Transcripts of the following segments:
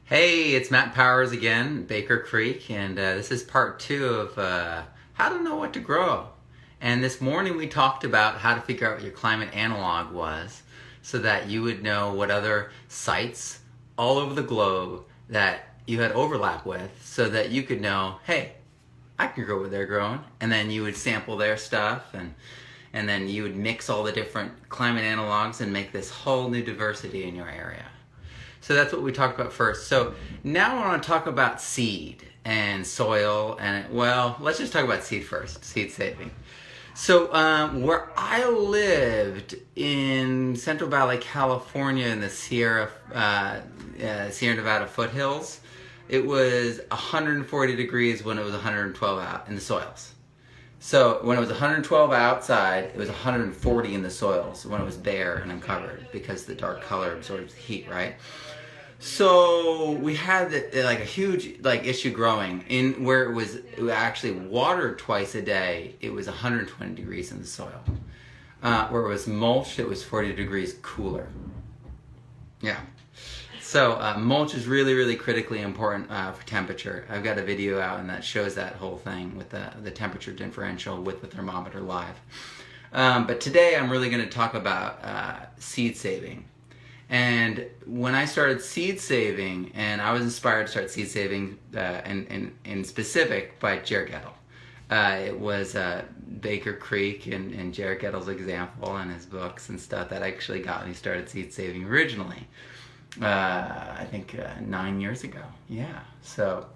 Hey, it's Matt Powers again, Baker Creek, and this is part 2 of how to know what to grow. And this morning we talked about how to figure out what your climate analog was so that you would know what other sites all over the globe that you had overlap with so that you could know, hey, I can grow what they're growing. And then you would sample their stuff and then you would mix all the different climate analogs and make this whole new diversity in your area. So that's what we talked about first. So now I want to talk about seed and soil and, well, let's just talk about seed first, seed saving. So where I lived in Central Valley, California in the Sierra Nevada foothills, it was 140 degrees when it was 112 out in the soils. So when it was 112 outside, it was 140 in the soils when it was bare and uncovered because the dark color absorbs the heat, right? So we had like a huge issue growing in where it was actually watered twice a day. It was 120 degrees in the soil. Where it was mulched, it was 40 degrees cooler. Yeah. So mulch is really, really critically important for temperature. I've got a video out and that shows that whole thing with the temperature differential with the thermometer live. But today I'm really going to talk about seed saving. And when I started seed saving, and I was inspired to start seed saving in specific by Jared Gettle. It was Baker Creek and Jared Gettle's example and his books and stuff that actually got me started seed saving originally. I think 9 years ago. Yeah. So,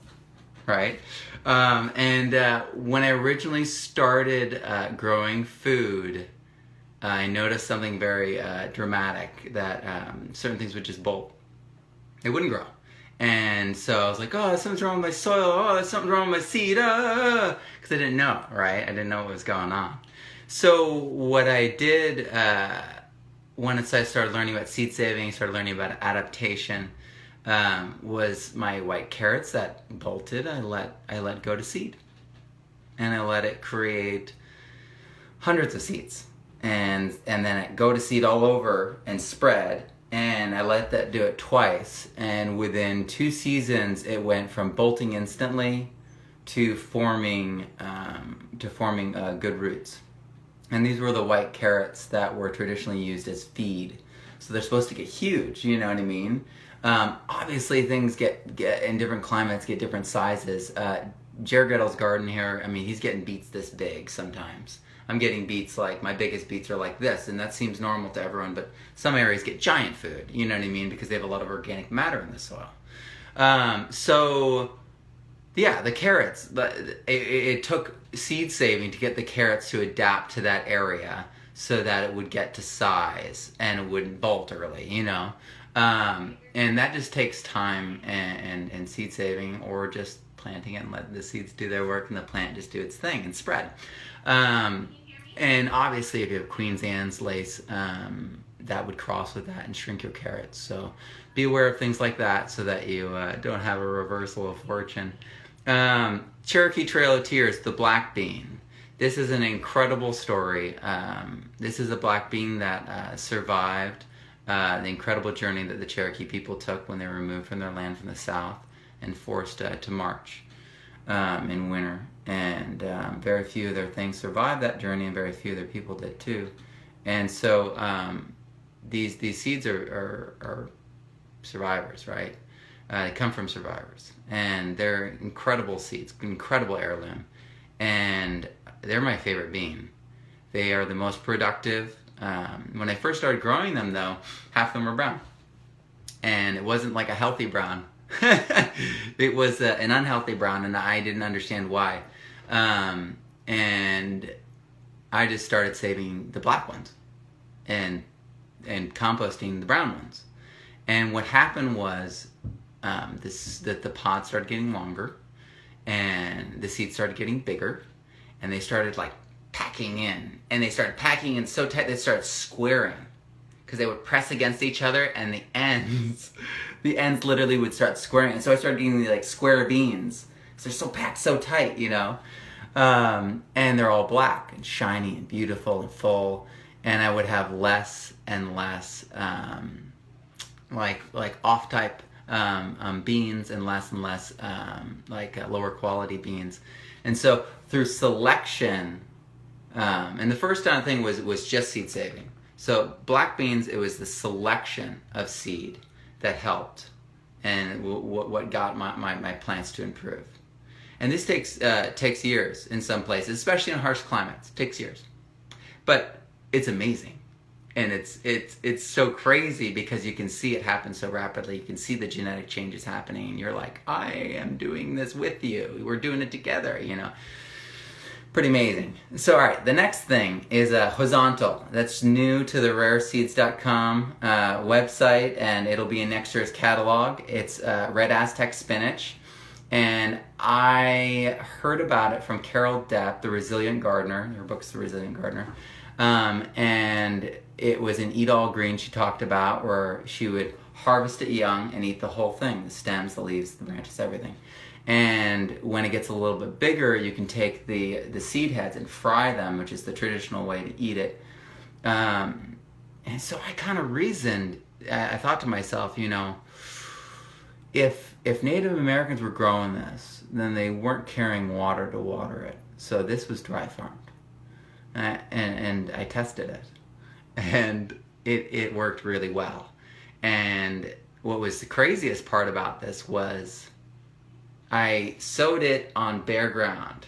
right. And when I originally started growing food, I noticed something very dramatic, that certain things would just bolt. They wouldn't grow. And so I was like, oh, something's wrong with my soil. Oh, something's wrong with my seed. Because I didn't know, right? I didn't know what was going on. So what I did once I started learning about seed saving, started learning about adaptation, was my white carrots that bolted, I let go to seed. And I let it create hundreds of seeds. And then it go to seed all over and spread, and I let that do it twice, and within 2 seasons it went from bolting instantly to forming good roots. And these were the white carrots that were traditionally used as feed, so they're supposed to get huge, you know what I mean? Obviously things get in different climates, get different sizes. Jared Gettle's garden here, I mean, he's getting beets this big sometimes. I'm getting beets like, my biggest beets are like this, and that seems normal to everyone, but some areas get giant food, you know what I mean, because they have a lot of organic matter in the soil. So, yeah, the carrots, it took seed saving to get the carrots to adapt to that area so that it would get to size and it wouldn't bolt early, you know. And that just takes time and seed saving, or just planting it and letting the seeds do their work and the plant just do its thing and spread. And obviously if you have Queen's Anne's lace, that would cross with that and shrink your carrots. So be aware of things like that so that you don't have a reversal of fortune. Cherokee Trail of Tears, the black bean. This is an incredible story. This is a black bean that survived the incredible journey that the Cherokee people took when they were removed from their land from the south and forced to march in winter. And very few of their things survived that journey, and very few of their people did too. And so these seeds are survivors, right? They come from survivors, and they're incredible seeds, incredible heirloom, and they're my favorite bean. They are the most productive. When I first started growing them, though, half of them were brown, and it wasn't like a healthy brown. It was an unhealthy brown, and I didn't understand why. And I just started saving the black ones and composting the brown ones. And what happened was that the pods started getting longer, and the seeds started getting bigger, and they started like packing in, and they started packing in so tight they started squaring, because they would press against each other, and the ends literally would start squaring. And so I started getting like square beans, because they're so packed so tight, you know. And they're all black and shiny and beautiful and full, and I would have less and less like off type beans and less lower quality beans. And so through selection, and the first thing was just seed saving. So black beans, it was the selection of seed that helped and what got my plants to improve. And this takes years in some places, especially in harsh climates. It takes years. But it's amazing. And it's so crazy because you can see it happen so rapidly. You can see the genetic changes happening, and you're like, I am doing this with you. We're doing it together, you know. Pretty amazing. So, all right, the next thing is a horizontal. That's new to the rareseeds.com website, and it'll be in next year's catalog. It's red Aztec spinach. And I heard about it from Carol Depp, the Resilient Gardener. Her book's The Resilient Gardener. And it was in Eat All Green she talked about, where she would harvest it young and eat the whole thing, the stems, the leaves, the branches, everything. And when it gets a little bit bigger, you can take the seed heads and fry them, which is the traditional way to eat it. And so I kind of reasoned, I thought to myself, you know, if Native Americans were growing this, then they weren't carrying water to water it. So this was dry farmed. And I tested it, and it worked really well. And what was the craziest part about this was I sowed it on bare ground,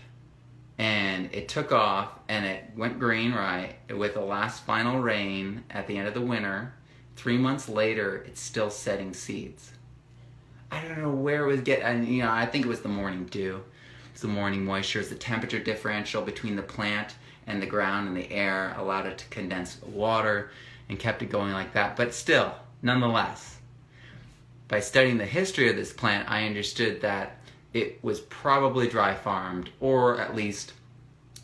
and it took off, and it went green, right, with the last final rain at the end of the winter. 3 months later, it's still setting seeds. I don't know where it was getting, you know, I think it was the morning dew. It's the morning moisture. It's the temperature differential between the plant and the ground and the air allowed it to condense water and kept it going like that. But still, nonetheless, by studying the history of this plant, I understood that it was probably dry farmed or at least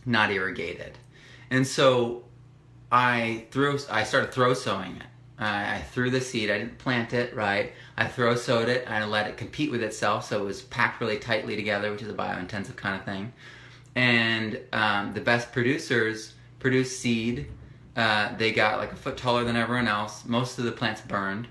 not irrigated. And so I started throw sowing it. I threw the seed. I didn't plant it, right? I throw sowed it. I let it compete with itself, so it was packed really tightly together, which is a bio-intensive kind of thing. And the best producers produced seed. They got like a foot taller than everyone else. Most of the plants burned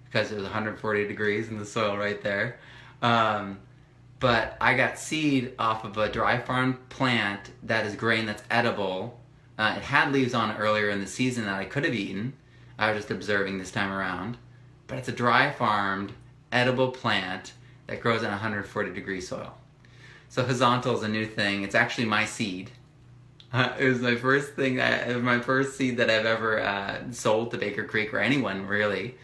because it was 140 degrees in the soil right there. But I got seed off of a dry farmed plant that is grain that's edible. It had leaves on it earlier in the season that I could have eaten. I was just observing this time around. But it's a dry farmed, edible plant that grows in 140 degree soil. So horizontal is a new thing. It's actually my seed. It was my first thing, my first seed that I've ever sold to Baker Creek or anyone really.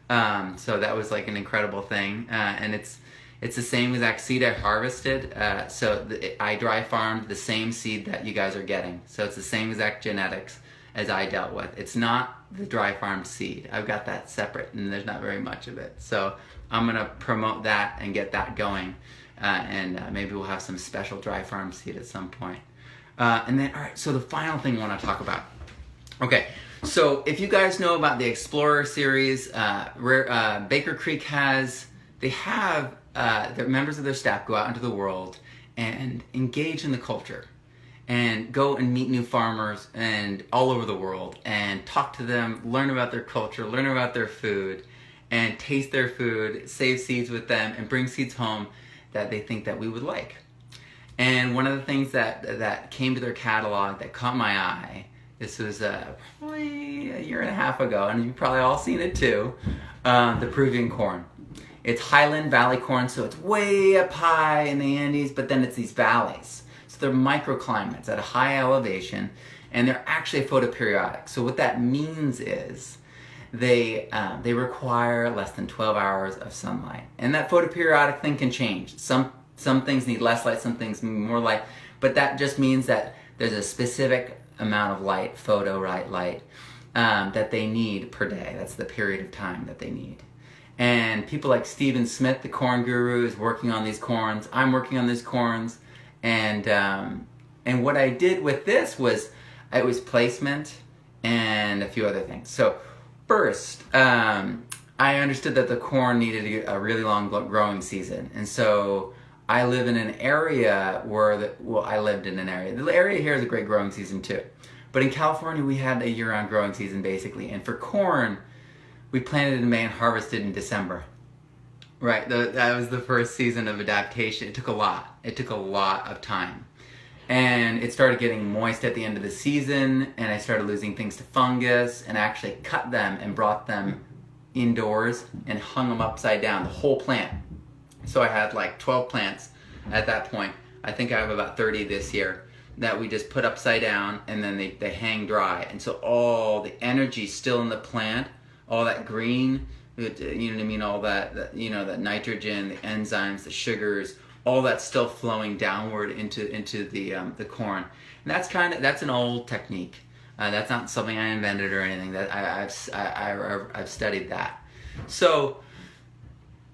So that was like an incredible thing. And it's the same exact seed I harvested. I dry farmed the same seed that you guys are getting. So it's the same exact genetics as I dealt with. It's not the dry farmed seed. I've got that separate, and there's not very much of it. So I'm gonna promote that and get that going. And maybe we'll have some special dry farm seed at some point. And then, all right, so the final thing I want to talk about. Okay, so if you guys know about the Explorer series, Baker Creek they have the members of their staff go out into the world and engage in the culture and go and meet new farmers and all over the world and talk to them, learn about their culture, learn about their food, and taste their food, save seeds with them, and bring seeds home that they think that we would like. And one of the things that came to their catalog that caught my eye, this was probably a year and a half ago, and you've probably all seen it too, the Peruvian corn. It's highland valley corn, so it's way up high in the Andes, but then it's these valleys. So they're microclimates at a high elevation, and they're actually photoperiodic. So what that means is they require less than 12 hours of sunlight. And that photoperiodic thing can change. Some things need less light, some things need more light, but that just means that there's a specific amount of light, light, that they need per day. That's the period of time that they need. And people like Stephen Smith, the corn guru, is working on these corns. I'm working on these corns. And what I did with this was, it was placement and a few other things. So first, I understood that the corn needed a really long growing season. And so I live in an area I lived in an area. The area here is a great growing season too. But in California, we had a year-round growing season basically. And for corn, we planted in May and harvested in December. Right, that was the first season of adaptation. It took a lot. It took a lot of time. And it started getting moist at the end of the season, and I started losing things to fungus, and I actually cut them and brought them indoors and hung them upside down, the whole plant. So I had like 12 plants at that point. I think I have about 30 this year that we just put upside down, and then they hang dry. And so all the energy still in the plant, all that green, you know what I mean, all that you know, that nitrogen, the enzymes, the sugars, all that's still flowing downward into the corn. And that's an old technique. That's not something I invented or anything. That I've studied that. So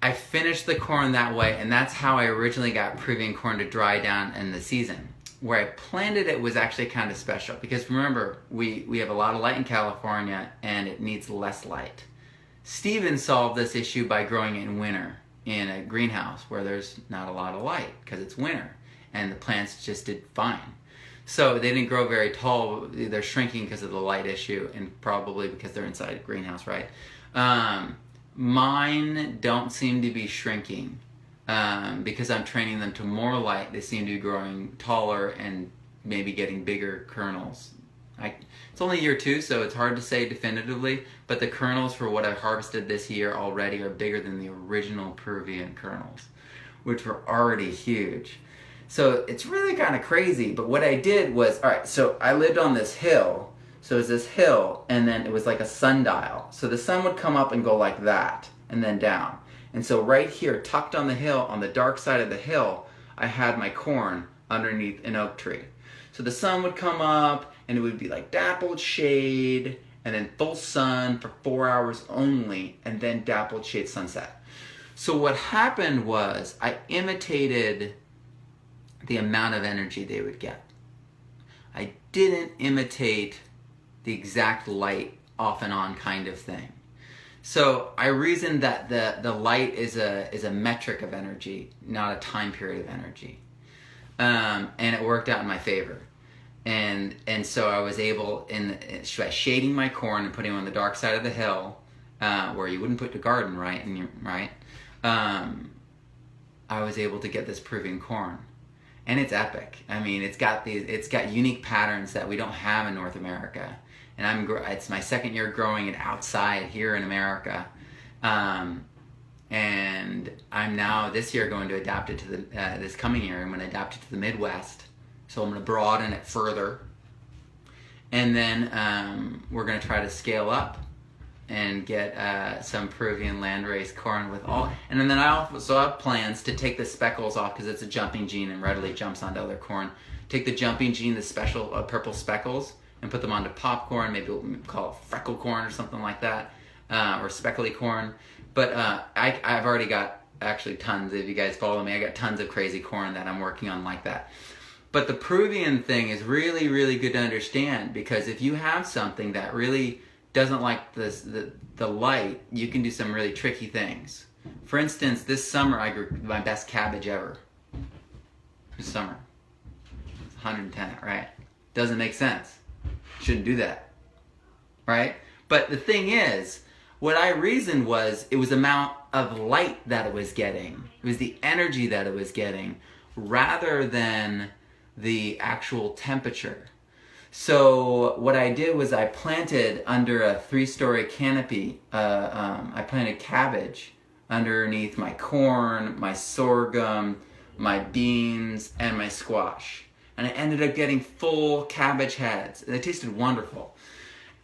I finished the corn that way, and that's how I originally got Peruvian corn to dry down in the season. Where I planted it was actually kind of special, because remember, we have a lot of light in California, and it needs less light. Steven solved this issue by growing it in winter in a greenhouse where there's not a lot of light because it's winter, and the plants just did fine. So they didn't grow very tall. They're shrinking because of the light issue, and probably because they're inside a greenhouse, right? Mine don't seem to be shrinking because I'm training them to more light. They seem to be growing taller and maybe getting bigger kernels. It's only year 2, so it's hard to say definitively, but the kernels for what I harvested this year already are bigger than the original Peruvian kernels, which were already huge. So it's really kind of crazy, but what I did was, alright, so I lived on this hill, so it was this hill, and then it was like a sundial. So the sun would come up and go like that, and then down. And so right here, tucked on the hill, on the dark side of the hill, I had my corn underneath an oak tree. So the sun would come up, and it would be like dappled shade, and then full sun for 4 hours only, and then dappled shade sunset. So what happened was I imitated the amount of energy they would get. I didn't imitate the exact light off and on kind of thing. So I reasoned that the light is a metric of energy, not a time period of energy. And it worked out in my favor. And so I was able, by shading my corn and putting them on the dark side of the hill, where you wouldn't put the garden, right? I was able to get this Peruvian corn, and it's epic. I mean, it's got unique patterns that we don't have in North America, and it's my second year growing it outside here in America, and I'm now this year going to adapt it to this coming year. I'm going to adapt it to the Midwest. So I'm going to broaden it further, and then we're going to try to scale up and get some Peruvian landrace corn with all. And then I also have plans to take the speckles off, because it's a jumping gene and readily jumps onto other corn. Take the jumping gene, the special purple speckles, and put them onto popcorn. Maybe we'll call it freckle corn or something like that, or speckly corn. But I've already got actually tons. If you guys follow me, I got tons of crazy corn that I'm working on like that. But the Peruvian thing is really, really good to understand, because if you have something that really doesn't like the light, you can do some really tricky things. For instance, this summer I grew my best cabbage ever. This summer. It's 110, right? Doesn't make sense. Shouldn't do that. Right? But the thing is, what I reasoned was it was the amount of light that it was getting. It was the energy that it was getting, rather than the actual temperature. So what I did was I planted under a 3-story canopy. I planted cabbage underneath my corn, my sorghum, my beans, and my squash. And I ended up getting full cabbage heads. They tasted wonderful.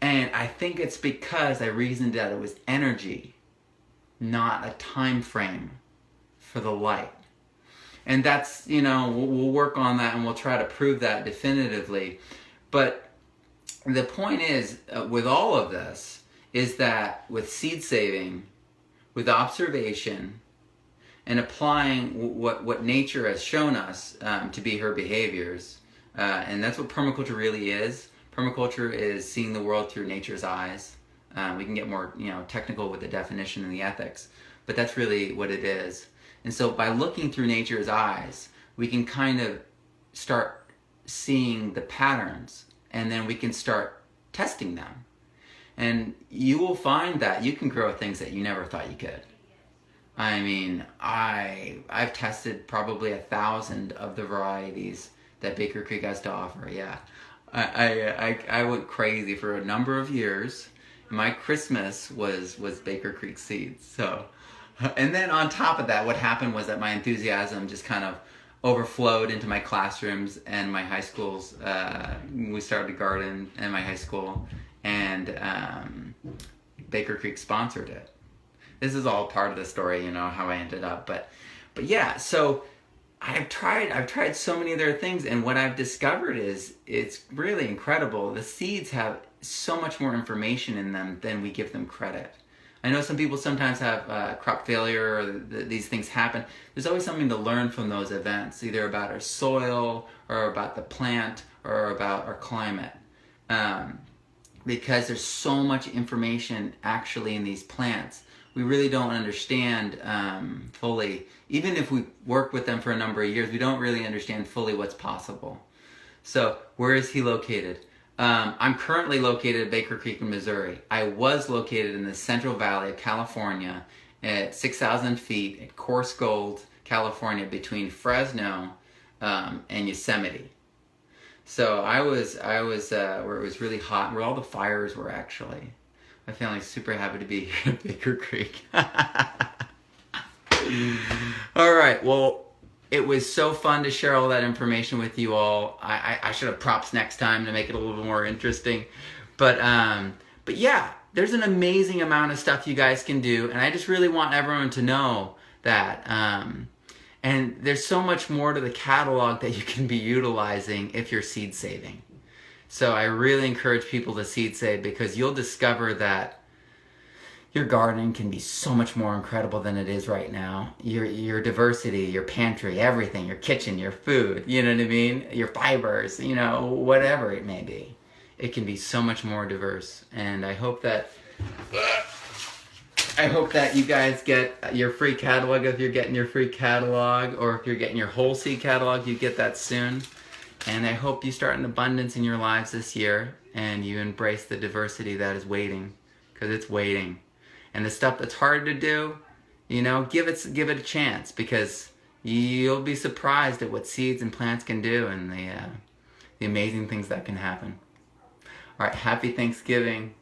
And I think it's because I reasoned that it was energy, not a time frame for the light. And that's, we'll work on that, and we'll try to prove that definitively. But the point is, with all of this, is that with seed saving, with observation, and applying what nature has shown us to be her behaviors, and that's what permaculture really is. Permaculture is seeing the world through nature's eyes. We can get more technical with the definition and the ethics, but that's really what it is. And so by looking through nature's eyes, we can kind of start seeing the patterns, and then we can start testing them. And you will find that you can grow things that you never thought you could. I mean, I've tested probably 1,000 of the varieties that Baker Creek has to offer. Yeah, I went crazy for a number of years. My Christmas was Baker Creek seeds. So, and then on top of that, what happened was that my enthusiasm just kind of overflowed into my classrooms and my high schools. We started to garden in my high school, and Baker Creek sponsored it. This is all part of the story, how I ended up. But yeah, so I've tried so many other things, and what I've discovered is it's really incredible. The seeds have so much more information in them than we give them credit. I know some people sometimes have crop failure, or these things happen. There's always something to learn from those events, either about our soil, or about the plant, or about our climate. Because there's so much information actually in these plants. We really don't understand fully. Even if we work with them for a number of years, we don't really understand fully what's possible. So where is he located? I'm currently located at Baker Creek in Missouri. I was located in the Central Valley of California at 6,000 feet at Coarse Gold, California, between Fresno and Yosemite. So I was where it was really hot, where all the fires were actually. My family's super happy to be here at Baker Creek. All right, well, it was so fun to share all that information with you all. I should have props next time to make it a little bit more interesting. But yeah, there's an amazing amount of stuff you guys can do, and I just really want everyone to know that. And there's so much more to the catalog that you can be utilizing if you're seed saving. So I really encourage people to seed save, because you'll discover that your gardening can be so much more incredible than it is right now. Your diversity, your pantry, everything, your kitchen, your food, you know what I mean? Your fibers, whatever it may be. It can be so much more diverse. And I hope that you guys get your free catalog if you're getting your free catalog, or if you're getting your whole seed catalog, you get that soon. And I hope you start an abundance in your lives this year, and you embrace the diversity that is waiting, because it's waiting. And the stuff that's hard to do, give it a chance, because you'll be surprised at what seeds and plants can do, and the amazing things that can happen. All right, happy Thanksgiving.